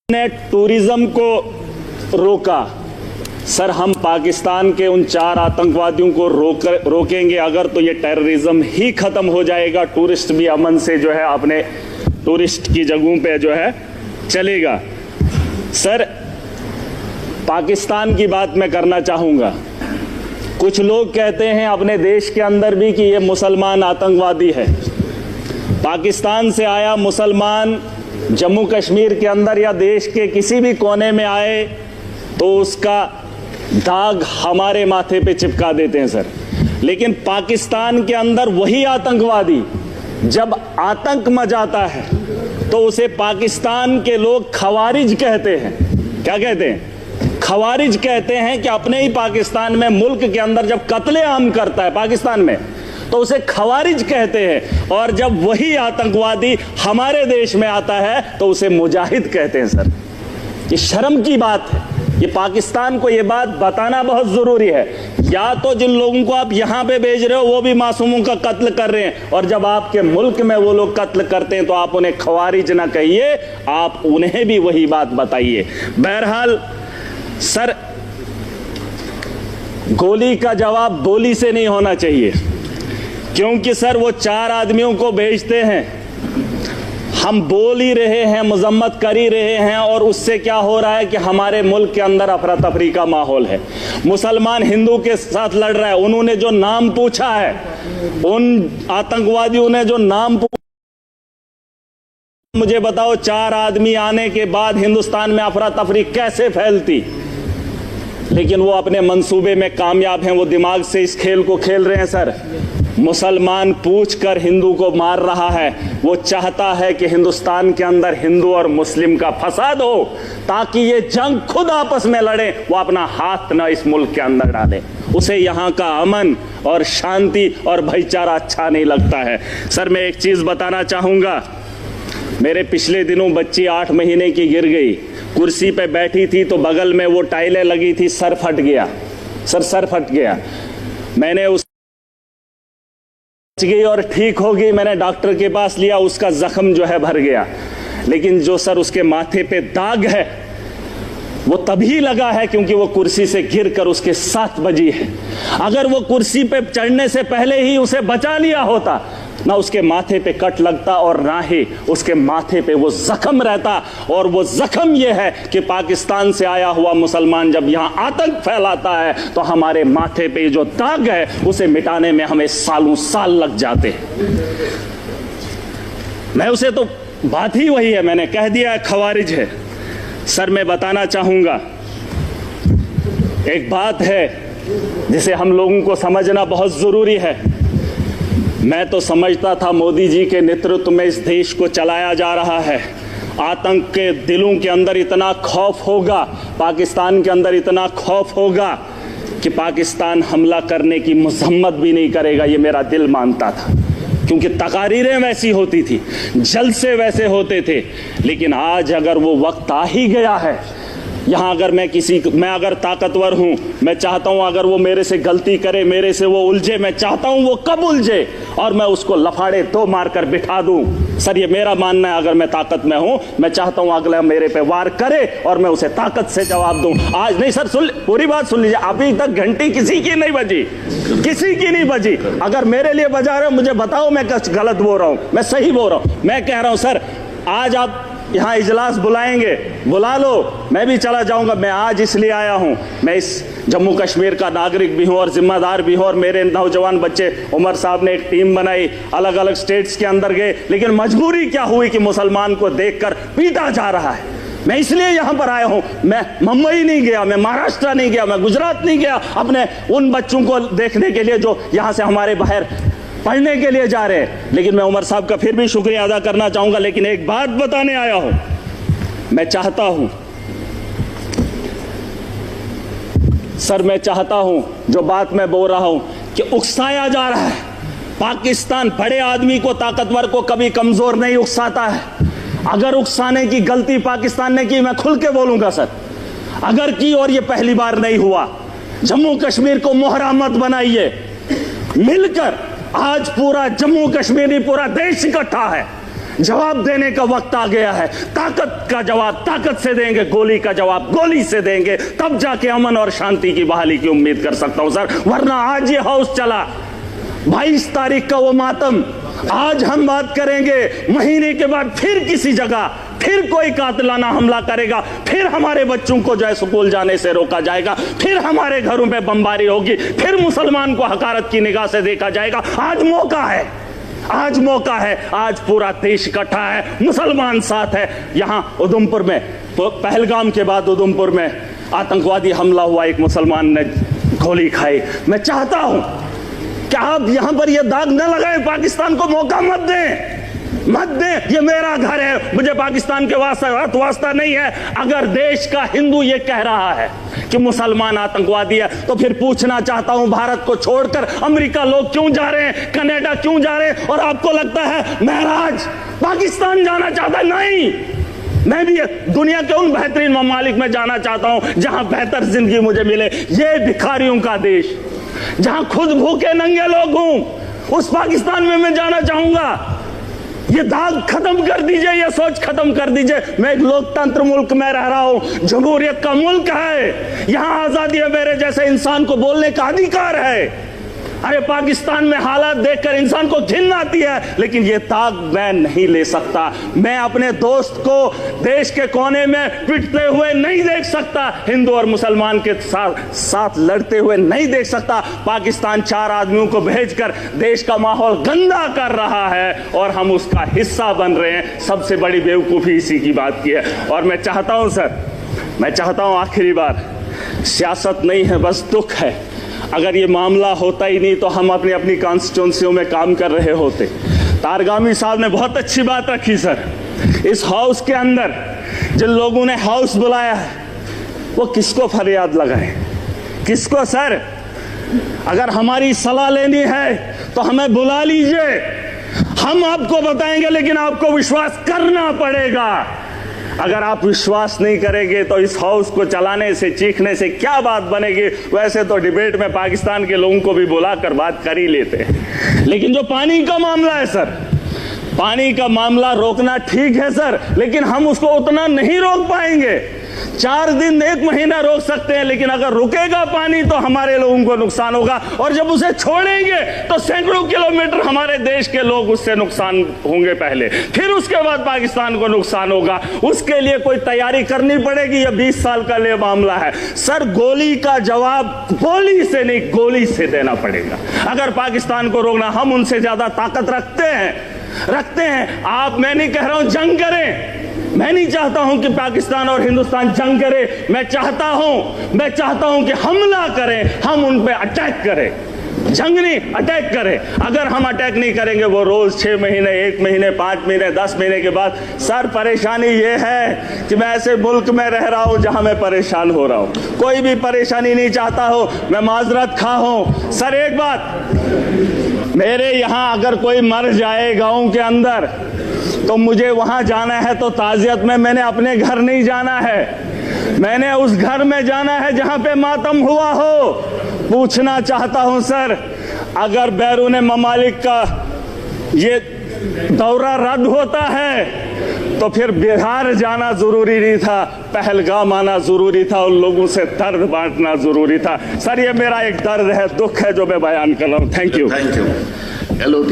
ने टूरिज्म को रोका। सर, हम पाकिस्तान के उन 4 आतंकवादियों को रोकेंगे अगर, तो ये टेररिज्म ही खत्म हो जाएगा। टूरिस्ट भी अमन से जो है अपने टूरिस्ट की जगहों पे जो है चलेगा। सर, पाकिस्तान की बात मैं करना चाहूँगा। कुछ लोग कहते हैं अपने देश के अंदर भी कि ये मुसलमान आतंकवादी है। पाकिस्तान से आया मुसलमान जम्मू कश्मीर के अंदर या देश के किसी भी कोने में आए तो उसका दाग हमारे माथे पे चिपका देते हैं सर। लेकिन पाकिस्तान के अंदर वही आतंकवादी जब आतंक मचाता है तो उसे पाकिस्तान के लोग खवारिज कहते हैं। क्या कहते हैं? खवारिज कहते हैं कि अपने ही पाकिस्तान में, मुल्क के अंदर जब कत्लेआम करता है पाकिस्तान में, तो उसे खवारिज कहते हैं। और जब वही आतंकवादी हमारे देश में आता है तो उसे मुजाहिद कहते हैं सर। ये शर्म की बात है। ये पाकिस्तान को ये बात बताना बहुत जरूरी है। या तो जिन लोगों को आप यहां पे भेज रहे हो वो भी मासूमों का कत्ल कर रहे हैं, और जब आपके मुल्क में वो लोग कत्ल करते हैं तो आप उन्हें खवारिज ना कहिए, आप उन्हें भी वही बात बताइए। बहरहाल सर, गोली का जवाब गोली से नहीं होना चाहिए, क्योंकि सर वो 4 आदमियों को भेजते हैं, हम बोल ही रहे हैं, मजम्मत कर ही रहे हैं, और उससे क्या हो रहा है कि हमारे मुल्क के अंदर अफरा तफरी का माहौल है। मुसलमान हिंदू के साथ लड़ रहा है। उन्होंने जो नाम पूछा है, उन आतंकवादियों ने जो नाम पूछा, मुझे बताओ 4 आदमी आने के बाद हिंदुस्तान में अफरा तफरी कैसे फैलती? लेकिन वो अपने मंसूबे में कामयाब हैं। वो दिमाग से इस खेल को खेल रहे हैं सर। मुसलमान पूछकर हिंदू को मार रहा है। वो चाहता है कि हिंदुस्तान के अंदर हिंदू और मुस्लिम का फसाद हो, ताकि ये जंग खुद आपस में लड़े। वो अपना हाथ न इस मुल्क के अंदर डाले। उसे यहाँ का अमन और शांति और भाईचारा अच्छा नहीं लगता है। सर, मैं एक चीज बताना चाहूंगा। मेरे पिछले दिनों बच्ची 8 महीने की गिर गई, कुर्सी पे बैठी थी तो बगल में वो टाइलें लगी थी, सर फट गया। सर फट गया। मैंने उस गई और ठीक हो गई। मैंने डॉक्टर के पास लिया, उसका जख्म जो है भर गया। लेकिन जो सर उसके माथे पे दाग है वो तभी लगा है क्योंकि वो कुर्सी से गिरकर उसके 7 बजी है। अगर वो कुर्सी पे चढ़ने से पहले ही उसे बचा लिया होता, ना उसके माथे पे कट लगता और ना ही उसके माथे पे वो जख्म रहता। और वो जख्म ये है कि पाकिस्तान से आया हुआ मुसलमान जब यहां आतंक फैलाता है तो हमारे माथे पे जो दाग है उसे मिटाने में हमें सालों साल लग जाते हैं। मैं उसे तो बात ही वही है, मैंने कह दिया है, खवारिज है। सर, मैं बताना चाहूंगा, एक बात है जिसे हम लोगों को समझना बहुत जरूरी है। मैं तो समझता था मोदी जी के नेतृत्व में इस देश को चलाया जा रहा है। आतंक के दिलों के अंदर इतना खौफ होगा, पाकिस्तान के अंदर इतना खौफ होगा कि पाकिस्तान हमला करने की मजम्मत भी नहीं करेगा, ये मेरा दिल मानता था। क्योंकि तकारीरें वैसी होती थी, जलसे वैसे होते थे। लेकिन आज अगर वो वक्त आ ही गया है, यहाँ अगर मैं अगर ताकतवर हूँ, मैं चाहता हूँ अगर वो मेरे से गलती करे, मेरे से वो उलझे, मैं चाहता हूँ वो कब उलझे और मैं उसको लफाड़े 2 मारकर बिठा दूँ। सर, ये मेरा मानना है। अगर मैं ताकत में हूँ, मैं चाहता हूँ अगला मेरे पे वार करे और मैं उसे ताकत से जवाब दूँ। आज नहीं सर, सुन, पूरी बात सुन लीजिए। अभी तक घंटी किसी की नहीं बजी, किसी की नहीं बजी। अगर मेरे लिए बजा रहे हो मुझे बताओ मैं कुछ गलत बोल रहा हूँ, मैं सही बोल रहा हूँ। मैं कह रहा हूँ सर, आज आप यहाँ इजलास बुलाएंगे, बुला लो, मैं भी चला जाऊंगा। मैं आज इसलिए आया हूँ, मैं इस जम्मू कश्मीर का नागरिक भी हूँ और जिम्मेदार भी हूँ। और मेरे नौजवान बच्चे, उमर साहब ने एक टीम बनाई, अलग अलग स्टेट्स के अंदर गए। लेकिन मजबूरी क्या हुई कि मुसलमान को देखकर पीटा जा रहा है। मैं इसलिए यहाँ पर आया हूँ। मैं मुंबई नहीं गया, मैं महाराष्ट्र नहीं गया, मैं गुजरात नहीं गया अपने उन बच्चों को देखने के लिए जो यहाँ से हमारे बाहर पढ़ने के लिए जा रहे हैं। लेकिन मैं उमर साहब का फिर भी शुक्रिया अदा करना चाहूंगा। लेकिन एक बात बताने आया हूं, मैं चाहता हूं सर, मैं चाहता हूं जो बात मैं बोल रहा हूं कि उकसाया जा रहा है। पाकिस्तान बड़े आदमी को, ताकतवर को कभी कमजोर नहीं उकसाता है। अगर उकसाने की गलती पाकिस्तान ने की, मैं खुल के बोलूंगा सर, अगर की, और ये पहली बार नहीं हुआ। जम्मू कश्मीर को मोहरा मत बनाइए। मिलकर आज पूरा जम्मू कश्मीर, पूरा देश इकट्ठा है। जवाब देने का वक्त आ गया है। ताकत का जवाब ताकत से देंगे, गोली का जवाब गोली से देंगे, तब जाके अमन और शांति की बहाली की उम्मीद कर सकता हूं सर। वरना आज ये हाउस चला 22 तारीख का वो मातम, आज हम बात करेंगे, महीने के बाद फिर किसी जगह फिर कोई कातिलाना हमला करेगा, फिर हमारे बच्चों को जो है स्कूल जाने से रोका जाएगा, फिर हमारे घरों पे बमबारी होगी, फिर मुसलमान को हकारत की निगाह से देखा जाएगा। आज मौका है, आज मौका है, आज पूरा देश इकट्ठा है, मुसलमान साथ है। यहां उधमपुर में पहलगाम के बाद उधमपुर में आतंकवादी हमला हुआ, एक मुसलमान ने गोली खाई। मैं चाहता हूं कि आप यहां पर यह दाग न लगाएं, पाकिस्तान को मौका मत दें, मत दें। ये मेरा घर है, मुझे पाकिस्तान के वास्ता नहीं है। अगर देश का हिंदू ये कह रहा है कि मुसलमान आतंकवादी है, तो फिर पूछना चाहता हूं, भारत को छोड़कर अमेरिका लोग क्यों जा रहे हैं, कनाडा क्यों जा रहे हैं? और आपको लगता है महराज पाकिस्तान जाना चाहता है? नहीं, मैं भी दुनिया के उन बेहतरीन ममालिक में जाना चाहता हूं जहां बेहतर जिंदगी मुझे मिले। ये भिखारियों का देश, जहां खुद भूखे नंगे लोग हूं, उस पाकिस्तान में मैं जाना चाहूंगा। ये दाग खत्म कर दीजिए, ये सोच खत्म कर दीजिए। मैं एक लोकतंत्र मुल्क में रह रहा हूं, जमहूरियत का मुल्क है, यहां आजादी है, मेरे जैसे इंसान को बोलने का अधिकार है। अरे पाकिस्तान में हालात देखकर इंसान को घिन आती है, लेकिन ये दाग मैं नहीं ले सकता। मैं अपने दोस्त को देश के कोने में पिटते हुए नहीं देख सकता, हिंदू और मुसलमान के साथ लड़ते हुए नहीं देख सकता। पाकिस्तान 4 आदमियों को भेजकर देश का माहौल गंदा कर रहा है और हम उसका हिस्सा बन रहे हैं। सबसे बड़ी बेवकूफ़ी इसी की बात की है। और मैं चाहता हूं सर, मैं चाहता हूं आखिरी बार, सियासत नहीं है, बस दुख है। अगर ये मामला होता ही नहीं तो हम अपनी अपनी कॉन्स्टिट्यूंसियों में काम कर रहे होते। तारगामी साहब ने बहुत अच्छी बात रखी सर। इस हाउस के अंदर जिन लोगों ने हाउस बुलाया है, वो किसको फरियाद लगाए, किसको? सर, अगर हमारी सलाह लेनी है तो हमें बुला लीजिए, हम आपको बताएंगे, लेकिन आपको विश्वास करना पड़ेगा। अगर आप विश्वास नहीं करेंगे तो इस हाउस को चलाने से, चीखने से क्या बात बनेगी? वैसे तो डिबेट में पाकिस्तान के लोगों को भी बुलाकर बात कर ही लेते हैं, लेकिन जो पानी का मामला है सर, पानी का मामला रोकना ठीक है सर, लेकिन हम उसको उतना नहीं रोक पाएंगे। 4 दिन 1 महीना रोक सकते हैं, लेकिन अगर रुकेगा पानी तो हमारे लोगों को नुकसान होगा, और जब उसे छोड़ेंगे तो सैकड़ों किलोमीटर हमारे देश के लोग उससे नुकसान होंगे पहले, फिर उसके बाद पाकिस्तान को नुकसान होगा। उसके लिए कोई तैयारी करनी पड़ेगी। यह 20 साल का लिए मामला है सर। गोली का जवाब गोली से नहीं, गोली से देना पड़ेगा। अगर पाकिस्तान को रोकना, हम उनसे ज्यादा ताकत रखते हैं। आप, मैं नहीं कह रहा हूं जंग करें, मैं नहीं चाहता हूं कि पाकिस्तान और हिंदुस्तान जंग करे। मैं चाहता हूं कि हमला करें, हम उन पे अटैक करें, जंग नहीं, अटैक करें। अगर हम अटैक नहीं करेंगे, वो रोज 6 महीने, 1 महीने, 5 महीने, 10 महीने के बाद, सर परेशानी ये है कि मैं ऐसे मुल्क में रह रहा हूं जहां मैं परेशान हो रहा हूं। कोई भी परेशानी नहीं चाहता हो, मैं माजरत खा हूं। सर एक बात, मेरे यहां अगर कोई मर जाए गांव के अंदर, तो मुझे वहां जाना है तो ताजियत में मैंने अपने घर नहीं जाना है, मैंने उस घर में जाना है जहां पे मातम हुआ हो। पूछना चाहता हूं सर, अगर बैरून ममालिक का ये दौरा रद्द होता है तो फिर बिहार जाना जरूरी नहीं था, पहलगाम आना जरूरी था, उन लोगों से दर्द बांटना जरूरी था। सर ये मेरा एक दर्द है, दुख है जो मैं बयान कर रहा हूं। Thank you. LOT